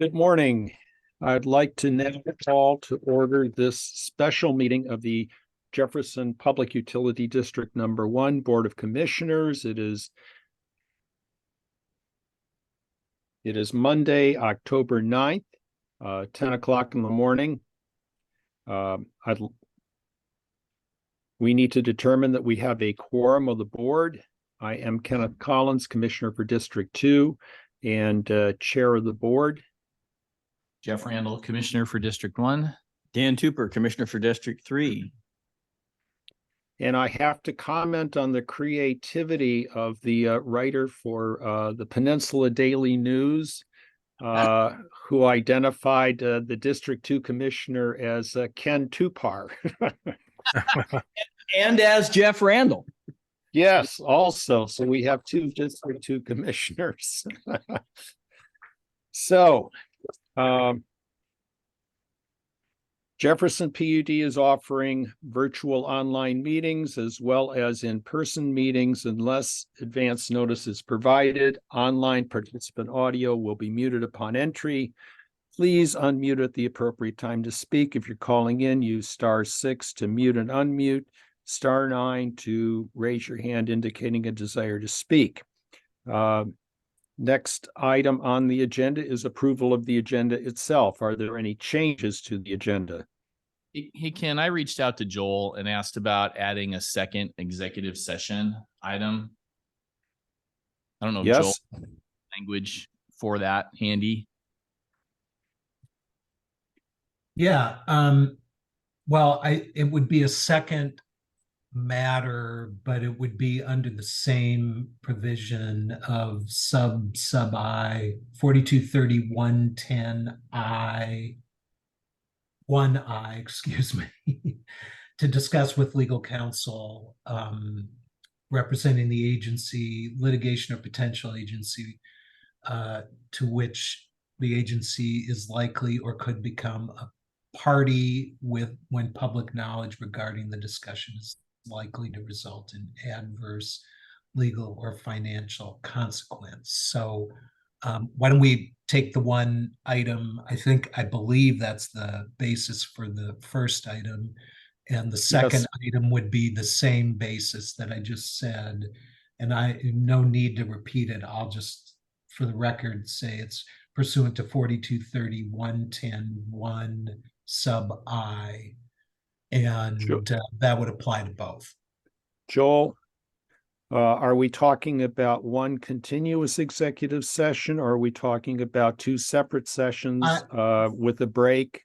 Good morning. I'd like to now call to order this special meeting of the Jefferson Public Utility District Number 1 Board of Commissioners. It is Monday, October 9th, 10 o'clock in the morning. We need to determine that we have a quorum of the board. I am Kenneth Collins, Commissioner for District 2 and Chair of the board. Jeff Randall, Commissioner for District 1. Dan Tupper, Commissioner for District 3. And I have to comment on the creativity of the writer for the Peninsula Daily News, who identified the District 2 Commissioner as Ken Tupar. And as Jeff Randall. Yes, also. So we have two District 2 Commissioners. So, Jefferson PUD is offering virtual online meetings as well as in-person meetings unless advance notice is provided. Online participant audio will be muted upon entry. Please unmute at the appropriate time to speak. If you're calling in, use *6 to mute and unmute, *9 to raise your hand indicating a desire to speak. Next item on the agenda is approval of the agenda itself. Are there any changes to the agenda? Hey, Ken, I reached out to Joel and asked about adding a second executive session item. I don't know if Yes. Joel language for that handy. Yeah. Well, it would be a second matter, but it would be under the same provision of sub I 4230-110I 1I, excuse me, to discuss with legal counsel representing the agency, litigation or potential agency to which the agency is likely or could become a party when public knowledge regarding the discussion is likely to result in adverse legal or financial consequence. So why don't we take the one item? I believe that's the basis for the first item. And the second item would be the same basis that I just said. And no need to repeat it. I'll just, for the record, say it's pursuant to 4230-110-1 sub I. And Sure. That would apply to both. Joel, are we talking about one continuous executive session, or are we talking about two separate sessions with a break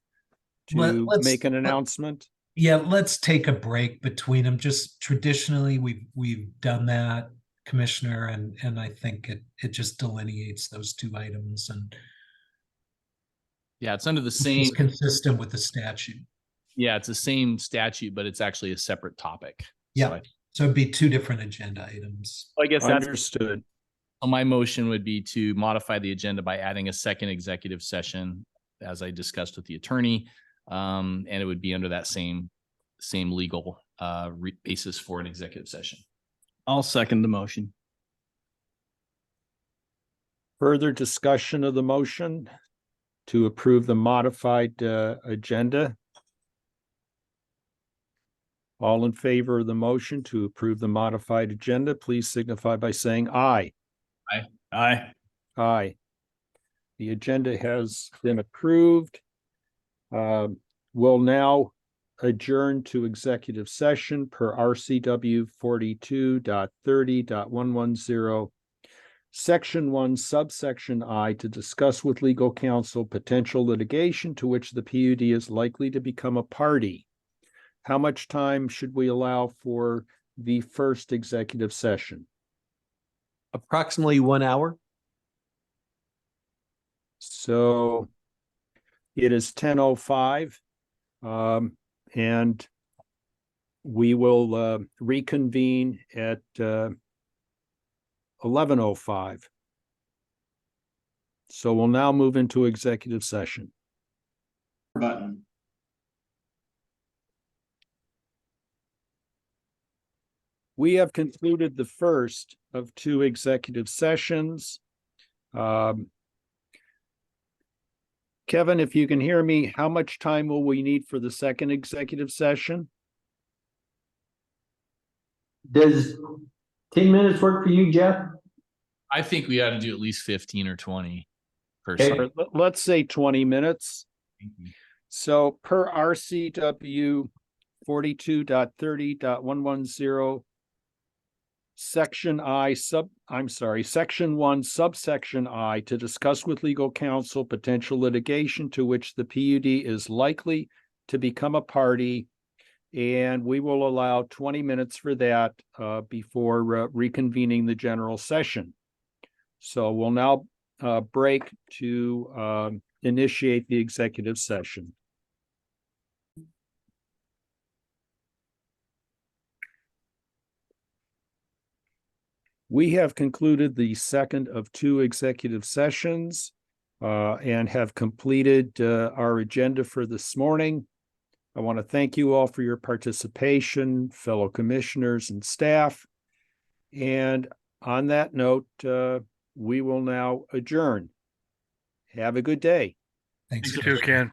to make an announcement? Yeah, let's take a break between them. Just traditionally, we've done that, Commissioner, and I think it just delineates those two items, and yeah, it's under the same. It's consistent with the statute. Yeah, it's the same statute, but it's actually a separate topic. Yeah, so it'd be two different agenda items. I guess that's understood. My motion would be to modify the agenda by adding a second executive session, as I discussed with the attorney, and it would be under that same legal basis for an executive session. I'll second the motion. Further discussion of the motion to approve the modified agenda? All in favor of the motion to approve the modified agenda, please signify by saying aye. Aye. Aye. Aye. The agenda has been approved. We'll now adjourn to executive session per RCW 42.30.110, Section 1, subsection I, to discuss with legal counsel potential litigation to which the PUD is likely to become a party. How much time should we allow for the first executive session? Approximately 1 hour. So it is 10:05, and we will reconvene at 11:05. So we'll now move into executive session. Button. We have concluded the first of two executive sessions. Kevin, if you can hear me, how much time will we need for the second executive session? Does 10 minutes work for you, Jeff? I think we ought to do at least 15 or 20 Okay. personally. Let's say 20 minutes. So per RCW 42.30.110, Section 1, subsection I, to discuss with legal counsel potential litigation to which the PUD is likely to become a party. And we will allow 20 minutes for that before reconvening the general session. So we'll now break to initiate the executive session. We have concluded the second of 2 executive sessions and have completed our agenda for this morning. I want to thank you all for your participation, fellow commissioners and staff. And on that note, we will now adjourn. Have a good day. Thanks. You too, Ken.